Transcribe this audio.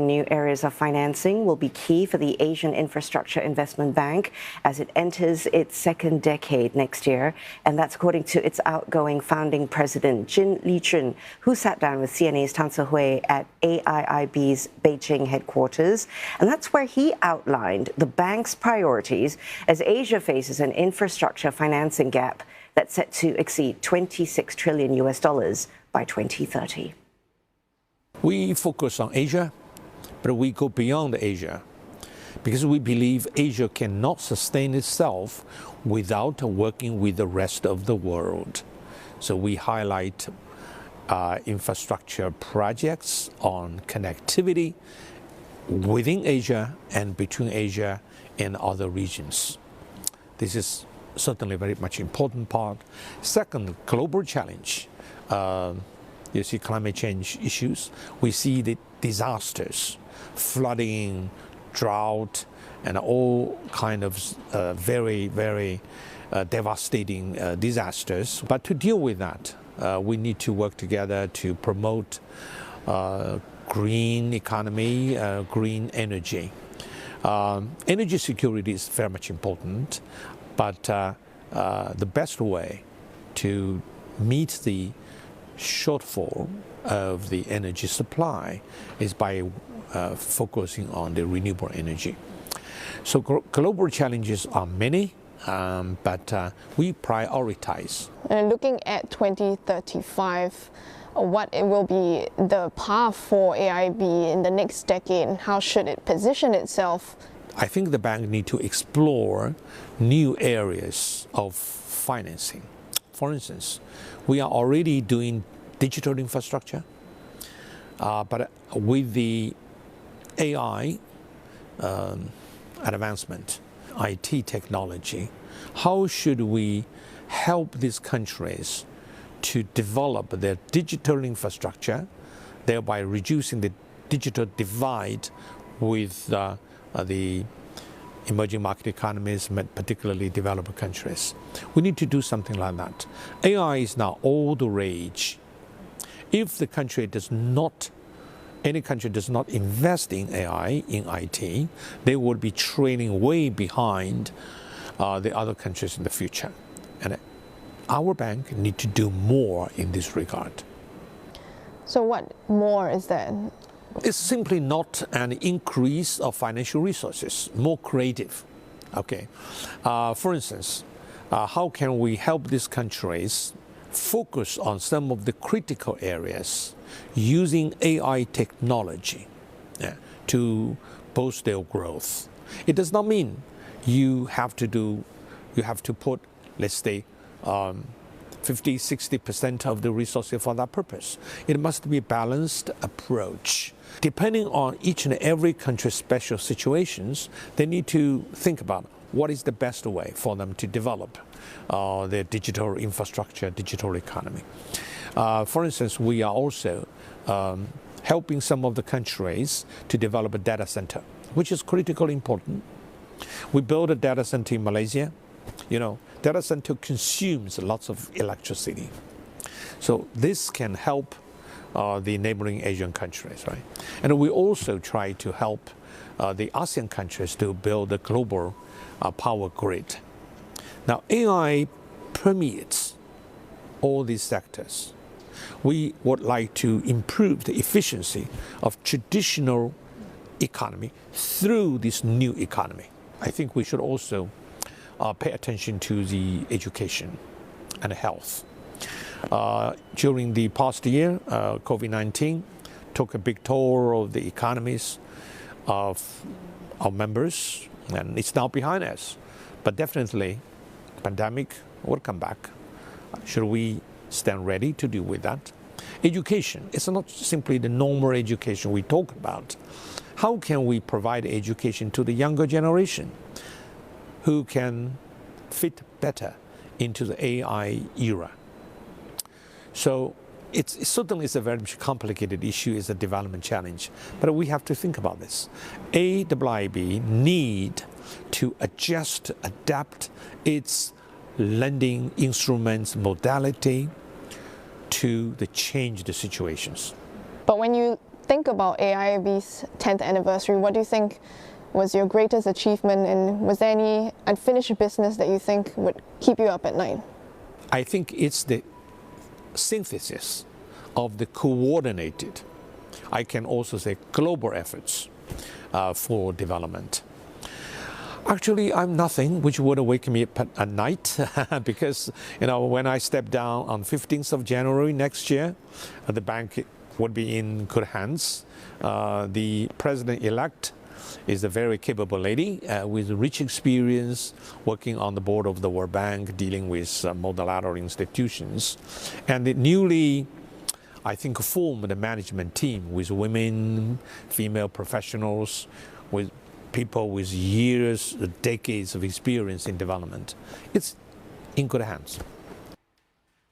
exploring new areas of financing will be key for the Asian Infrastructure Investment Bank as it enters its second decade next year. And that's according to its outgoing founding president, Jin Liqun, who sat down with CNA's Tan Se-hui at AIIB's Beijing headquarters. And that's where he outlined the bank's priorities as Asia faces an infrastructure financing gap that's set to exceed $26 trillion by 2030. We focus on Asia, but we go beyond Asia because we believe Asia cannot sustain itself without working with the rest of the world. So we highlight infrastructure projects on connectivity within Asia and between Asia and other regions. This is certainly a very much important part. Second, global challenge. You see climate change issues. We see the disasters, flooding, drought, and all kind of very, very devastating disasters. But to deal with that, we need to work together to promote green economy, green energy. Energy security is very much important, but the best way to meet the shortfall of the energy supply is by focusing on the renewable energy. So global challenges are many, but we prioritize. Looking at 2035, what it will be the path for AIIB in the next decade, and how should it position itself? I think the bank needs to explore new areas of financing. For instance, we are already doing digital infrastructure, but with the AI advancement, IT technology, how should we help these countries to develop their digital infrastructure, thereby reducing the digital divide with the emerging market economies, particularly developed countries. We need to do something like that. AI is now all the rage. If the country does not, any country does not invest in AI, in IT, they will be trailing way behind the other countries in the future. And our bank need to do more in this regard. So what more is that? It's simply not an increase of financial resources, more creative. Okay. For instance, how can we help these countries focus on some of the critical areas using AI technology to boost their growth? It does not mean you have to put, let's say, 50–60% of the resources for that purpose. It must be a balanced approach. Depending on each and every country's special situations, they need to think about what is the best way for them to develop their digital infrastructure, digital economy. For instance, we are also helping some of the countries to develop a data center, which is critically important. We built a data center in Malaysia. You know, data center consumes lots of electricity. So this can help the neighboring Asian countries, right? And we also try to help the ASEAN countries to build a global power grid. Now, AI permeates all these sectors. We would like to improve the efficiency of traditional economy through this new economy. I think we should also pay attention to the education and health. During the past year, COVID-19 took a big toll of the economies of our members, and it's now behind us. But definitely, pandemic will come back. Should we stand ready to deal with that? Education, it's not simply the normal education we talk about. How can we provide education to the younger generation who can fit better into the AI era? So it certainly is a very complicated issue, it's a development challenge, but we have to think about this. AIIB need to adjust, adapt its lending instruments modality to the changed situations. But when you think about AIIB's 10th anniversary, what do you think was your greatest achievement, and was there any unfinished business that you think would keep you up at night? I think it's the synthesis of the coordinated, I can also say global efforts for development. Actually, I'm nothing which would wake me up at night because, when I step down on 15th of January next year, the bank would be in good hands. The president-elect is a very capable lady with rich experience working on the board of the World Bank, dealing with multilateral institutions. And the newly, I think, formed management team with women, female professionals, with people with years, decades of experience in development. It's in good hands.